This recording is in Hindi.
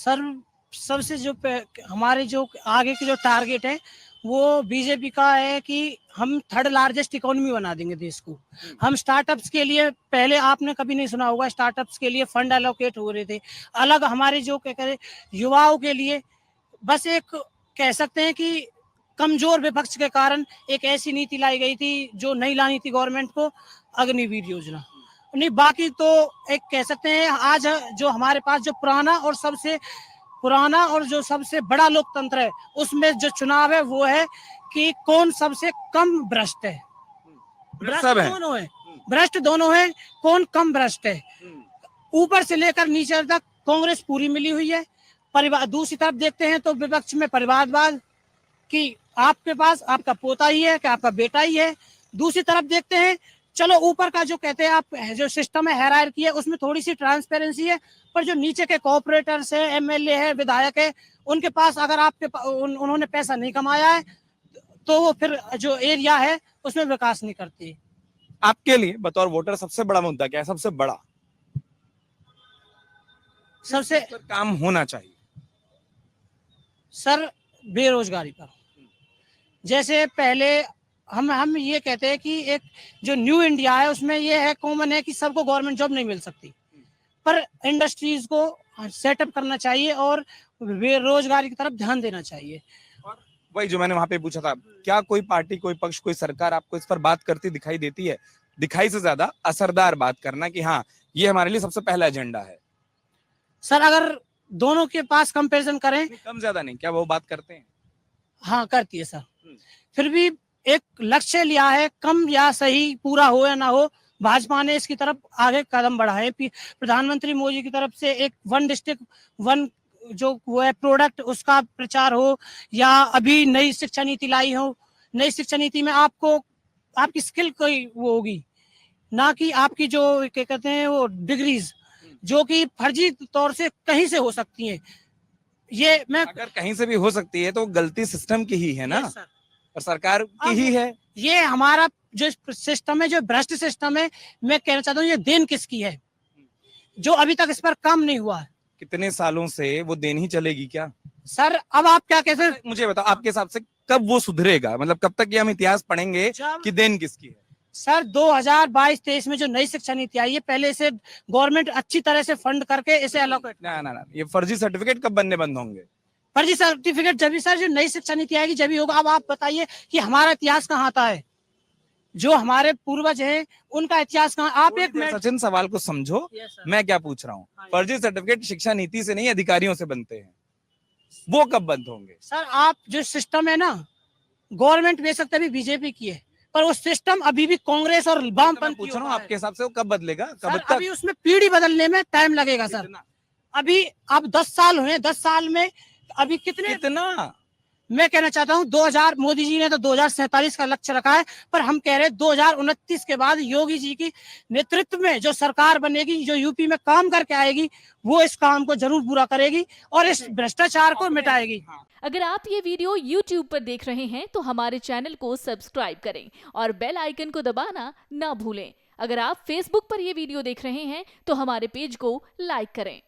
सर सबसे हमारे जो आगे की जो टारगेट है वो बीजेपी का है कि हम थर्ड लार्जेस्ट इकोनॉमी बना देंगे देश को। हम स्टार्टअप्स के लिए, पहले आपने कभी नहीं सुना होगा, स्टार्टअप्स के लिए फंड एलोकेट हो रहे थे अलग, हमारे जो क्या करें युवाओं के लिए। बस एक कह सकते हैं कि कमजोर विपक्ष के कारण एक ऐसी नीति लाई गई थी जो नहीं लानी थी गवर्नमेंट को, अग्निवीर योजना। नहीं, बाकी तो एक कह सकते हैं आज जो हमारे पास जो पुराना और जो सबसे बड़ा लोकतंत्र है उसमें जो चुनाव है वो है कि कौन सबसे कम भ्रष्ट है। भ्रष्ट दोनों है, भ्रष्ट दोनों है, कौन कम भ्रष्ट है। ऊपर से लेकर नीचे तक कांग्रेस पूरी मिली हुई है। परिवार दूसरी तरफ देखते हैं तो विपक्ष में परिवारवाद कि आपके पास आपका पोता ही है कि आपका बेटा ही है। दूसरी तरफ देखते हैं, चलो ऊपर का जो कहते हैं आप जो सिस्टम है हायरार्की है उसमें थोड़ी सी ट्रांसपेरेंसी है, पर जो नीचे के कॉर्पोरेटर्स है, एमएलए है, विधायक है, उनके पास अगर उन्होंने पैसा नहीं कमाया है तो वो फिर जो एरिया है उसमें विकास नहीं करती। आपके लिए बतौर वोटर सबसे बड़ा मुद्दा क्या है? सबसे बड़ा सबसे काम होना चाहिए सर बेरोजगारी पर। जैसे पहले हम ये कहते हैं कि एक जो न्यू इंडिया है उसमें ये है, कॉमन है कि सबको गवर्नमेंट जॉब नहीं मिल सकती, पर इंडस्ट्रीज को सेटअप करना चाहिए और बेरोजगारी की तरफ ध्यान देना चाहिए। और वही जो मैंने वहां पे पूछा था, क्या कोई पार्टी, कोई पक्ष, कोई सरकार आपको इस पर बात करती दिखाई देती है? दिखाई से ज्यादा असरदार बात करना कि हाँ ये हमारे लिए सबसे पहला एजेंडा है। सर अगर दोनों के पास कंपैरिजन करें, कम ज्यादा नहीं, क्या वो बात करते हैं? हाँ करती है सर। फिर भी एक लक्ष्य लिया है, कम या सही पूरा हो या ना हो, भाजपा ने इसकी तरफ आगे कदम बढ़ाए। प्रधानमंत्री मोदी की तरफ से एक वन डिस्ट्रिक्ट वन जो वो है प्रोडक्ट उसका प्रचार हो, या अभी नई शिक्षा नीति लाई हो। नई शिक्षा नीति में आपको आपकी स्किल कोई वो होगी, ना कि आपकी जो क्या कहते हैं वो डिग्रीज जो कि फर्जी तौर से कहीं से हो सकती हैं। ये मैं अगर कहीं से भी हो सकती है तो गलती सिस्टम की ही है ना, और सरकार की ही है। ये हमारा जो सिस्टम है, जो भ्रष्ट सिस्टम है, मैं कहना चाहता हूँ ये देन किसकी है जो अभी तक इस पर काम नहीं हुआ है। कितने सालों से वो देन ही चलेगी क्या? सर अब आप क्या कहते हैं, मुझे बताओ आपके हिसाब से कब वो सुधरेगा? मतलब कब तक ये हम इतिहास पढ़ेंगे कि देन किसकी है? सर 2022-23 में जो नई शिक्षा नीति आई है, पहले से गवर्नमेंट अच्छी तरह से फंड करके इसे एलोकेट। ना, ये फर्जी सर्टिफिकेट कब बनने बंद होंगे? फर्जी सर्टिफिकेट जब भी सर जो नई शिक्षा नीति आएगी जब भी होगा। अब आप बताइए कि हमारा इतिहास कहाँ आता है, जो हमारे पूर्वज हैं उनका इतिहास कहाँ। आप एक सचिन सवाल को समझो, मैं क्या पूछ रहा हूँ। फर्जी सर्टिफिकेट शिक्षा नीति से नहीं, अधिकारियों से बनते हैं, वो कब बंद होंगे? सर आप जो सिस्टम है ना, गवर्नमेंट बेशक अभी बीजेपी की है, पर वो सिस्टम अभी भी कांग्रेस और वामपंथी पूछ रहा हूँ, आपके हिसाब से वो कब बदलेगा? कब तक? अभी उसमें पीढ़ी बदलने में टाइम लगेगा सर। अभी अब 10 साल हुए, 10 साल में अभी कितना मैं कहना चाहता हूँ 2000 मोदी जी ने तो 2047 का लक्ष्य रखा है, पर हम कह रहे हैं 2029 के बाद योगी जी की नेतृत्व में जो सरकार बनेगी, जो यूपी में काम करके आएगी, वो इस काम को जरूर पूरा करेगी और इस भ्रष्टाचार को मिटाएगी। अगर आप ये वीडियो YouTube पर देख रहे हैं तो हमारे चैनल को सब्सक्राइब करें और बेल आइकन को दबाना ना भूलें। अगर आप Facebook पर ये वीडियो देख रहे हैं तो हमारे पेज को लाइक करें।